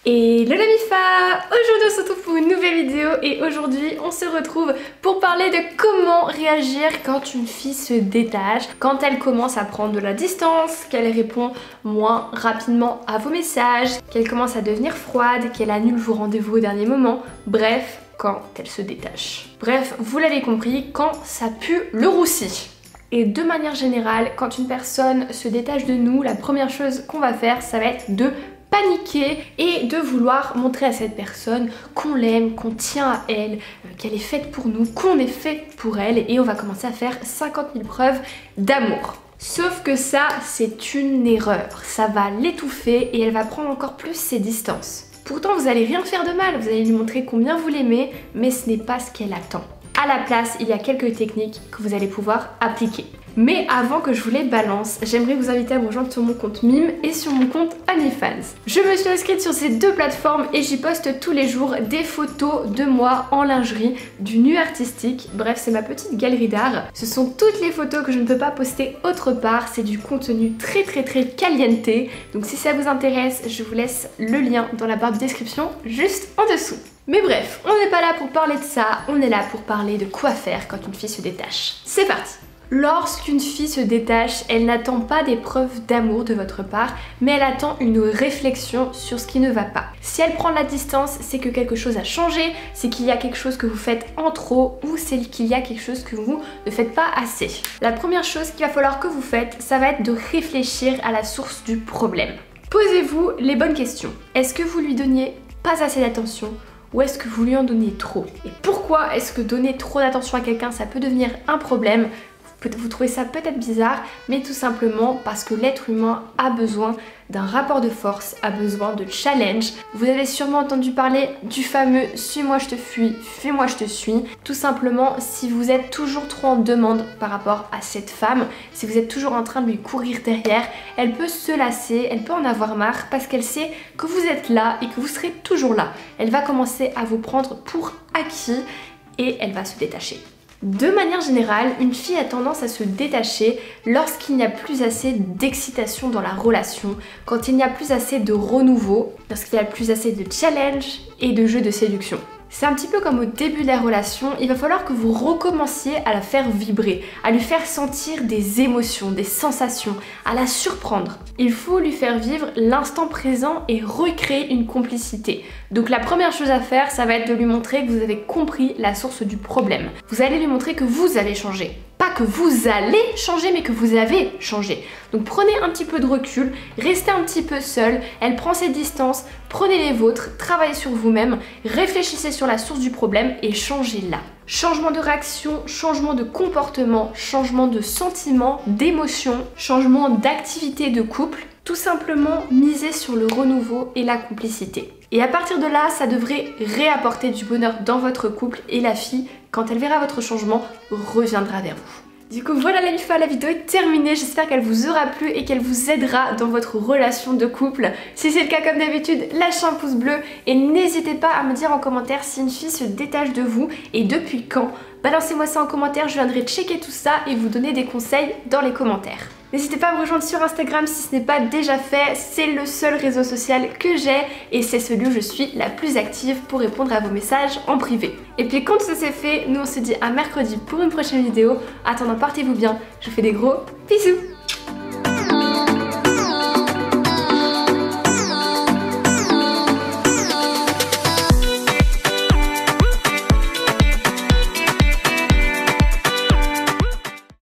Et le Mifa, aujourd'hui on se retrouve pour une nouvelle vidéo et aujourd'hui on se retrouve pour parler de comment réagir quand une fille se détache, quand elle commence à prendre de la distance, qu'elle répond moins rapidement à vos messages, qu'elle commence à devenir froide, qu'elle annule vos rendez-vous au dernier moment, bref, quand elle se détache. Bref, vous l'avez compris, quand ça pue le roussi. Et de manière générale, quand une personne se détache de nous, la première chose qu'on va faire, ça va être de paniquer et de vouloir montrer à cette personne qu'on l'aime, qu'on tient à elle, qu'elle est faite pour nous, qu'on est fait pour elle, et on va commencer à faire 50 000 preuves d'amour. Sauf que ça, c'est une erreur. Ça va l'étouffer et elle va prendre encore plus ses distances. Pourtant, vous allez rien faire de mal, vous allez lui montrer combien vous l'aimez, mais ce n'est pas ce qu'elle attend. À la place, il y a quelques techniques que vous allez pouvoir appliquer. Mais avant que je vous les balance, j'aimerais vous inviter à me rejoindre sur mon compte Mime et sur mon compte OnlyFans. Je me suis inscrite sur ces deux plateformes et j'y poste tous les jours des photos de moi en lingerie, du nu artistique. Bref, c'est ma petite galerie d'art. Ce sont toutes les photos que je ne peux pas poster autre part. C'est du contenu très caliente. Donc si ça vous intéresse, je vous laisse le lien dans la barre de description juste en dessous. Mais bref, on n'est pas là pour parler de ça, on est là pour parler de quoi faire quand une fille se détache. C'est parti! Lorsqu'une fille se détache, elle n'attend pas des preuves d'amour de votre part, mais elle attend une réflexion sur ce qui ne va pas. Si elle prend la distance, c'est que quelque chose a changé, c'est qu'il y a quelque chose que vous faites en trop ou c'est qu'il y a quelque chose que vous ne faites pas assez. La première chose qu'il va falloir que vous faites, ça va être de réfléchir à la source du problème. Posez-vous les bonnes questions. Est-ce que vous lui donniez pas assez d'attention ? Ou est-ce que vous lui en donnez trop? Et pourquoi est-ce que donner trop d'attention à quelqu'un, ça peut devenir un problème? Vous trouvez ça peut-être bizarre, mais tout simplement parce que l'être humain a besoin d'un rapport de force, a besoin de challenge. Vous avez sûrement entendu parler du fameux « suis-moi je te fuis, fuis-moi je te suis ». Tout simplement, si vous êtes toujours trop en demande par rapport à cette femme, si vous êtes toujours en train de lui courir derrière, elle peut se lasser, elle peut en avoir marre parce qu'elle sait que vous êtes là et que vous serez toujours là. Elle va commencer à vous prendre pour acquis et elle va se détacher. De manière générale, une fille a tendance à se détacher lorsqu'il n'y a plus assez d'excitation dans la relation, quand il n'y a plus assez de renouveau, lorsqu'il n'y a plus assez de challenge et de jeux de séduction. C'est un petit peu comme au début de la relation, il va falloir que vous recommenciez à la faire vibrer, à lui faire sentir des émotions, des sensations, à la surprendre. Il faut lui faire vivre l'instant présent et recréer une complicité. Donc la première chose à faire, ça va être de lui montrer que vous avez compris la source du problème. Vous allez lui montrer que vous avez changé. Pas que vous allez changer, mais que vous avez changé. Donc prenez un petit peu de recul, restez un petit peu seul, elle prend ses distances, prenez les vôtres, travaillez sur vous-même, réfléchissez sur la source du problème et changez-la. Changement de réaction, changement de comportement, changement de sentiment, d'émotion, changement d'activité de couple, tout simplement miser sur le renouveau et la complicité. Et à partir de là, ça devrait réapporter du bonheur dans votre couple et la fille, quand elle verra votre changement, reviendra vers vous. Du coup voilà la Mifa, la vidéo est terminée, j'espère qu'elle vous aura plu et qu'elle vous aidera dans votre relation de couple. Si c'est le cas comme d'habitude, lâchez un pouce bleu et n'hésitez pas à me dire en commentaire si une fille se détache de vous et depuis quand. Balancez-moi ça en commentaire, je viendrai checker tout ça et vous donner des conseils dans les commentaires. N'hésitez pas à me rejoindre sur Instagram si ce n'est pas déjà fait, c'est le seul réseau social que j'ai et c'est celui où je suis la plus active pour répondre à vos messages en privé. Et puis quand ça c'est fait, nous on se dit à mercredi pour une prochaine vidéo. Attendant, portez-vous bien, je vous fais des gros bisous.